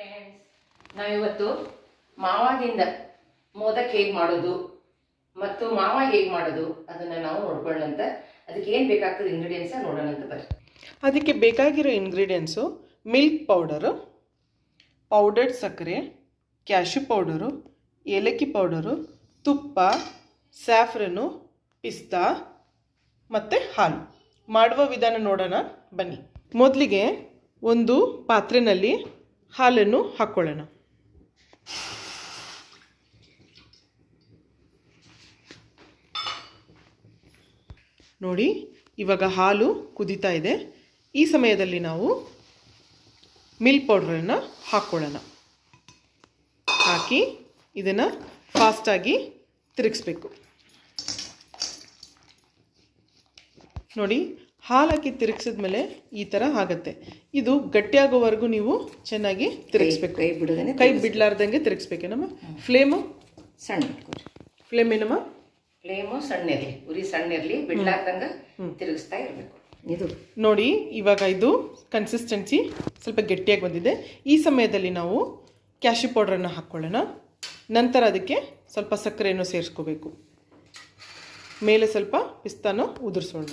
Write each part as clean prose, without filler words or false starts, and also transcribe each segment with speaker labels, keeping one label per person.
Speaker 1: Friends, ನಾವಿವತ್ತು ಮಾವಾಗಿಂದ ಮೋದಕ್ ಹೇಗೆ ಮಾಡೋದು ಮತ್ತು ಮಾವ ಹೇಗೆ ಮಾಡೋದು ಅದನ್ನ ನಾವು ನೋಡ್ಕೊಳ್ಳೋಣ. ಅದಕ್ಕೆ ಏನು ಬೇಕಾಗ್ತದೆ ಇಂಗ್ರೀಡಿಯೆಂಟ್ಸ್ ನೋಡೋಣ ಅಂತ ಬರ್ರಿ.
Speaker 2: ಅದಕ್ಕೆ ಬೇಕಾಗಿರೋ ಇಂಗ್ರೀಡಿಯೆಂಟ್ಸು ಮಿಲ್ಕ್ ಪೌಡರು, ಪೌಡರ್ಡ್ ಸಕ್ಕರೆ, ಕ್ಯಾಶ್ಯೂ ಪೌಡರು, ಏಲಕ್ಕಿ ಪೌಡರು, ತುಪ್ಪ, ಸ್ಯಾಫ್ರನು, ಪಿಸ್ತಾ ಮತ್ತು ಹಾಲು. ಮಾಡುವ ವಿಧಾನ ನೋಡೋಣ ಬನ್ನಿ. ಮೊದಲಿಗೆ ಒಂದು ಪಾತ್ರೆಯಲ್ಲಿ ಹಾಲನ್ನು ಹಾಕ್ಕೊಳ್ಳೋಣ. ನೋಡಿ, ಇವಾಗ ಹಾಲು ಕುದೀತಾ ಇದೆ. ಈ ಸಮಯದಲ್ಲಿ ನಾವು ಮಿಲ್ಕ್ ಪೌಡ್ರನ್ನು ಹಾಕ್ಕೊಳ್ಳೋಣ. ಹಾಕಿ ಇದನ್ನು ಫಾಸ್ಟಾಗಿ ತಿರುಗಿಸ್ಬೇಕು. ನೋಡಿ, ಹಾಲು ಹಾಕಿ ತಿರುಗಿಸಿದ್ಮೇಲೆ ಈ ಥರ ಆಗುತ್ತೆ. ಇದು ಗಟ್ಟಿಯಾಗೋವರೆಗೂ ನೀವು ಚೆನ್ನಾಗಿ ತಿರುಗಿಸ್ಬೇಕು. ಕೈ ಬಿಡ್ಲಾರ್ದಂಗೆ ತಿರುಗಿಸ್ಬೇಕು. ನಮ್ಮ ಫ್ಲೇಮು
Speaker 1: ಸಣ್ಣ
Speaker 2: ಫ್ಲೇಮೇನಮ್ಮ
Speaker 1: ಫ್ಲೇಮು ಸಣ್ಣ ಇರಲಿ, ಉರಿ ಸಣ್ಣ ಇರಲಿ, ಬಿಡ್ಲಾರ್ದಂಗೆ ತಿರುಗಿಸ್ತಾ ಇರಬೇಕು. ಇದು
Speaker 2: ನೋಡಿ, ಇವಾಗ ಇದು ಕನ್ಸಿಸ್ಟೆನ್ಸಿ ಸ್ವಲ್ಪ ಗಟ್ಟಿಯಾಗಿ ಬಂದಿದೆ. ಈ ಸಮಯದಲ್ಲಿ ನಾವು ಕ್ಯಾಶ್ಯೂ ಪೌಡ್ರನ್ನು ಹಾಕ್ಕೊಳ್ಳೋಣ. ನಂತರ ಅದಕ್ಕೆ ಸ್ವಲ್ಪ ಸಕ್ಕರೆಯನ್ನು ಸೇರಿಸ್ಕೋಬೇಕು. ಮೇಲೆ ಸ್ವಲ್ಪ ಪಿಸ್ತಾನ ಉದುರಿಸೋಣ,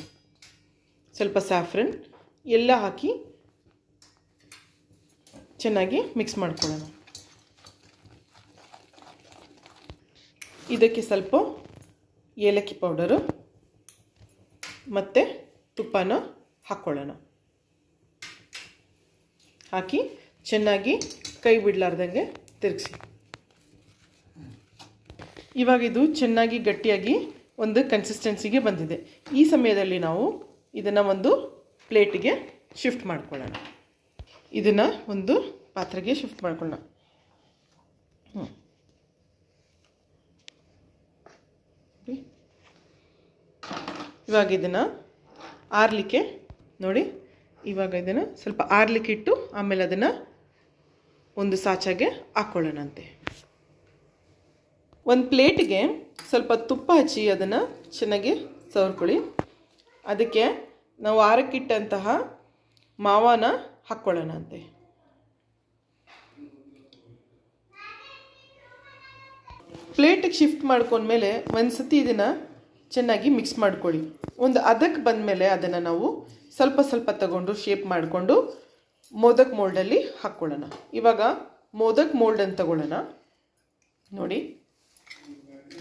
Speaker 2: ಸ್ವಲ್ಪ ಸ್ಯಾಫ್ರನ್ ಎಲ್ಲ ಹಾಕಿ ಚೆನ್ನಾಗಿ ಮಿಕ್ಸ್ ಮಾಡ್ಕೊಳ್ಳೋಣ. ಇದಕ್ಕೆ ಸ್ವಲ್ಪ ಏಲಕ್ಕಿ ಪೌಡರು ಮತ್ತು ತುಪ್ಪನ ಹಾಕ್ಕೊಳ್ಳೋಣ. ಹಾಕಿ ಚೆನ್ನಾಗಿ ಕೈ ಬಿಡಲಾರ್ದಂಗೆ ತಿರುಗಿಸಿ. ಇವಾಗ ಇದು ಚೆನ್ನಾಗಿ ಗಟ್ಟಿಯಾಗಿ ಒಂದು ಕನ್ಸಿಸ್ಟೆನ್ಸಿಗೆ ಬಂದಿದೆ. ಈ ಸಮಯದಲ್ಲಿ ನಾವು ಇದನ್ನು ಒಂದು ಪ್ಲೇಟಿಗೆ ಶಿಫ್ಟ್ ಮಾಡ್ಕೊಳ್ಳೋಣ. ಇದನ್ನು ಒಂದು ಪಾತ್ರೆಗೆ ಶಿಫ್ಟ್ ಮಾಡ್ಕೊಳ್ಳೋಣ. ಇವಾಗ ಇದನ್ನು ಆರಲಿಕ್ಕೆ ನೋಡಿ, ಇವಾಗ ಇದನ್ನು ಸ್ವಲ್ಪ ಆರಲಿಕ್ಕೆ ಇಟ್ಟು ಆಮೇಲೆ ಅದನ್ನು ಒಂದು ಸಾಚಾಗೆ ಹಾಕ್ಕೊಳ್ಳೋಣಂತೆ. ಒಂದು ಪ್ಲೇಟಿಗೆ ಸ್ವಲ್ಪ ತುಪ್ಪ ಹಚ್ಚಿ ಅದನ್ನು ಚೆನ್ನಾಗಿ ಸವರ್ಕೊಳ್ಳಿ. ಅದಕ್ಕೆ ನಾವು ಆರಕ್ಕಿಟ್ಟಂತಹ ಮಾವನ ಹಾಕ್ಕೊಳ್ಳೋಣ ಅಂತೆ. ಪ್ಲೇಟಿಗೆ ಶಿಫ್ಟ್ ಮಾಡ್ಕೊಂಡ್ಮೇಲೆ ಒಂದು ಸತಿ ಇದನ್ನು ಚೆನ್ನಾಗಿ ಮಿಕ್ಸ್ ಮಾಡ್ಕೊಳ್ಳಿ. ಒಂದು ಅದಕ್ಕೆ ಬಂದಮೇಲೆ ಅದನ್ನು ನಾವು ಸ್ವಲ್ಪ ಸ್ವಲ್ಪ ತಗೊಂಡು ಶೇಪ್ ಮಾಡಿಕೊಂಡು ಮೋದಕ್ ಮೋಲ್ಡಲ್ಲಿ ಹಾಕ್ಕೊಳ್ಳೋಣ. ಇವಾಗ ಮೋದಕ್ ಮೋಲ್ಡನ್ನು ತಗೊಳ್ಳೋಣ. ನೋಡಿ,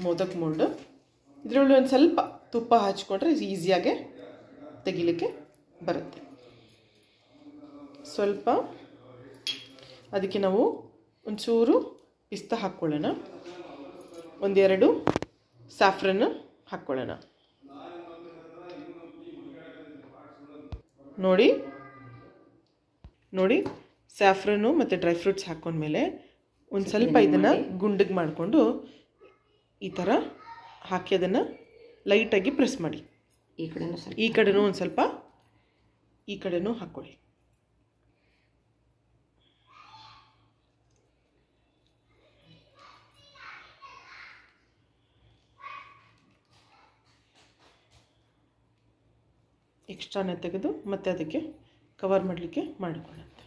Speaker 2: ಮೋದಕ್ ಮೋಲ್ಡು ಇದರಲ್ಲಿ ಒಂದು ಸ್ವಲ್ಪ ತುಪ್ಪ ಹಚ್ಕೊಂಡ್ರೆ ಈಸಿಯಾಗೆ ತೆಗಿಲಿಕ್ಕೆ ಬರುತ್ತೆ. ಸ್ವಲ್ಪ ಅದಕ್ಕೆ ನಾವು ಒಂಚೂರು ಪಿಸ್ತಾ ಹಾಕ್ಕೊಳ್ಳೋಣ. ಒಂದೆರಡು ಸ್ಯಾಫ್ರನ್ ಹಾಕ್ಕೊಳ್ಳೋಣ. ನೋಡಿ ನೋಡಿ ಸ್ಯಾಫ್ರನ್ನು ಮತ್ತು ಡ್ರೈ ಫ್ರೂಟ್ಸ್ ಹಾಕ್ಕೊಂಡ್ಮೇಲೆ ಒಂದು ಸ್ವಲ್ಪ ಇದನ್ನು ಗುಂಡಿಗೆ ಮಾಡಿಕೊಂಡು ಈ ಥರ ಹಾಕಿ ಅದನ್ನು ಲೈಟಾಗಿ ಪ್ರೆಸ್ ಮಾಡಿ. ಈ ಕಡೆನೂ ಒಂದು ಸ್ವಲ್ಪ ಈ ಕಡೆನೂ ಹಾಕ್ಕೊಳ್ಳಿ. ಎಕ್ಸ್ಟ್ರಾನ ತೆಗೆದು ಮತ್ತೆ ಅದಕ್ಕೆ ಕವರ್ ಮಾಡಲಿಕ್ಕೆ ಮಾಡಿಕೊಳ್ಳುತ್ತೆ.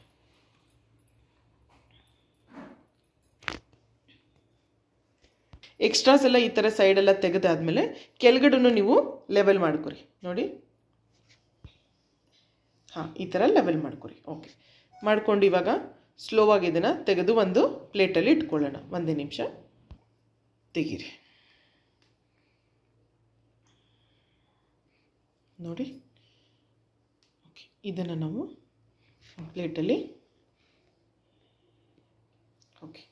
Speaker 2: ಎಕ್ಸ್ಟ್ರಾಸ್ ಎಲ್ಲ ಈ ಥರ ಸೈಡೆಲ್ಲ ತೆಗೆದಾದ್ಮೇಲೆ ಕೆಳಗಡೆನೂ ನೀವು ಲೆವೆಲ್ ಮಾಡ್ಕೊರಿ. ನೋಡಿ, ಹಾಂ, ಈ ಥರ ಲೆವೆಲ್ ಮಾಡ್ಕೊರಿ. ಓಕೆ, ಮಾಡ್ಕೊಂಡು ಇವಾಗ ಸ್ಲೋವಾಗಿ ಇದನ್ನು ತೆಗೆದು ಒಂದು ಪ್ಲೇಟಲ್ಲಿ ಇಟ್ಕೊಳ್ಳೋಣ. ಒಂದೇ ನಿಮಿಷ ತೆಗೀರಿ. ನೋಡಿ, ಓಕೆ, ಇದನ್ನು ನಾವು ಪ್ಲೇಟಲ್ಲಿ ಓಕೆ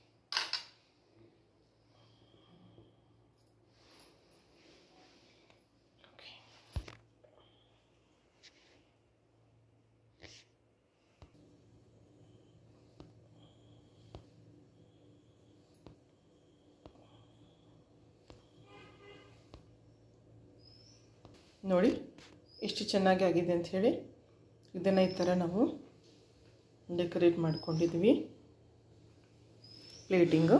Speaker 2: ನೋಡಿ ಎಷ್ಟು ಚೆನ್ನಾಗಿ ಆಗಿದೆ ಅಂಥೇಳಿ. ಇದನ್ನು ಈ ಥರ ನಾವು ಡೆಕೋರೇಟ್ ಮಾಡ್ಕೊಂಡಿದ್ದೀವಿ ಪ್ಲೇಟಿಂಗು.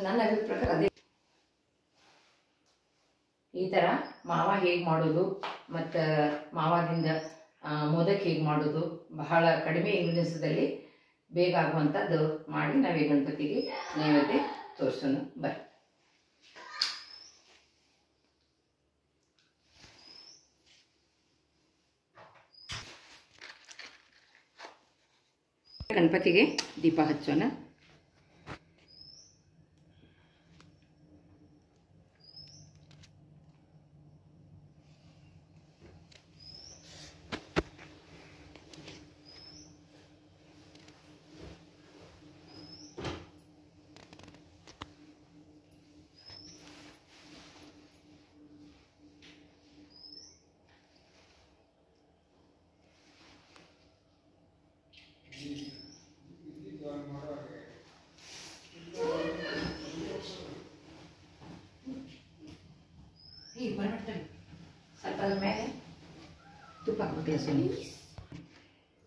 Speaker 1: ನನ್ನ ಪ್ರಕಾರ ಅದೇ ಈ ಥರ ಮಾವ ಹೇಗೆ ಮಾಡೋದು ಮತ್ತು ಮಾವಾಗಿಂದ ಮೋದಕ್ ಹೇಗೆ ಮಾಡೋದು ಬಹಳ ಕಡಿಮೆ ಇಂಗ್ರೀಡಿಯೆಂಟ್ಸಲ್ಲಿ ಬೇಗ ಆಗುವಂಥದ್ದು ಮಾಡಿ ನಾವೇ ಗಣಪತಿಗೆ ನೈವೇದ್ಯ ತೋರಿಸೋಣ ಬರ್ರಿ. ಗಣಪತಿಗೆ ದೀಪ ಹಚ್ಚೋಣ. ಸ್ವಲ್ಪ ಅದ್ರ ಮೇಲೆ ತುಪ್ಪ ಹಾಕ್ಬಿಟ್ಟು ಸುನಿ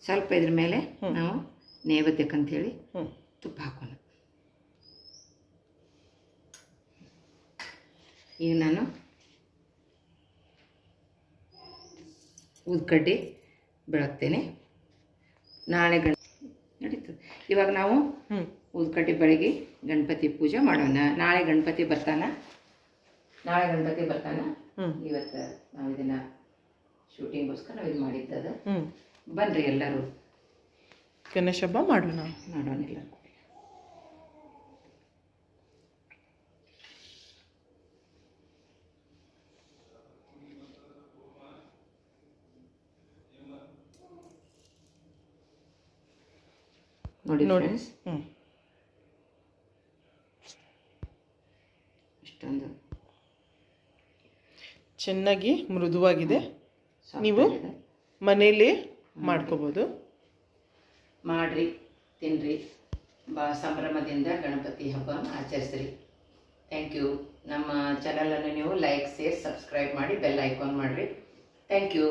Speaker 1: ಸ್ವಲ್ಪ ಇದ್ರ ಮೇಲೆ ನಾವು ನೈವೇದ್ಯಕ್ಕಂಥೇಳಿ ತುಪ್ಪ ಹಾಕೋಣ. ಈಗ ನಾನು ಊದ್ಕಡ್ಡಿ ಬೆಳಗ್ತೇನೆ. ನಾಳೆ ನಡೀತದೆ. ಇವಾಗ ನಾವು ಊದ್ಕಡ್ಡಿ ಬೆಳಗ್ಗೆ ಗಣಪತಿ ಪೂಜೆ ಮಾಡೋಣ. ನಾಳೆ ಗಣಪತಿ ಬರ್ತಾನ. ಇವತ್ತು ನಾವು ಇದನ್ನ ಶೂಟಿಂಗ್ಗೋಸ್ಕರ ನಾವು ಇದು ಮಾಡಿದ್ದದ. ಬನ್ರಿ ಎಲ್ಲರೂ
Speaker 2: ಗಣೇಶ ಹಬ್ಬ ಮಾಡೋಣ
Speaker 1: ಎಲ್ಲ. ನೋಡಿ ಫ್ರೆಂಡ್ಸ್, ಇಷ್ಟೊಂದು
Speaker 2: ಚೆನ್ನಾಗಿ ಮೃದುವಾಗಿದೆ. ನೀವು ಮನೆಯಲ್ಲಿ ಮಾಡ್ಕೋಬೋದು.
Speaker 1: ಮಾಡ್ರಿ, ತಿನ್ನಿರಿ, ಭಾಳ ಸಂಭ್ರಮದಿಂದ ಗಣಪತಿ ಹಬ್ಬನ ಆಚರಿಸ್ರಿ. Thank you. ನಮ್ಮ ಚಾನಲನ್ನು ನೀವು ಲೈಕ್, ಶೇರ್, ಸಬ್ಸ್ಕ್ರೈಬ್ ಮಾಡಿ ಬೆಲ್ ಐಕಾನ್ ಮಾಡಿರಿ. Thank you.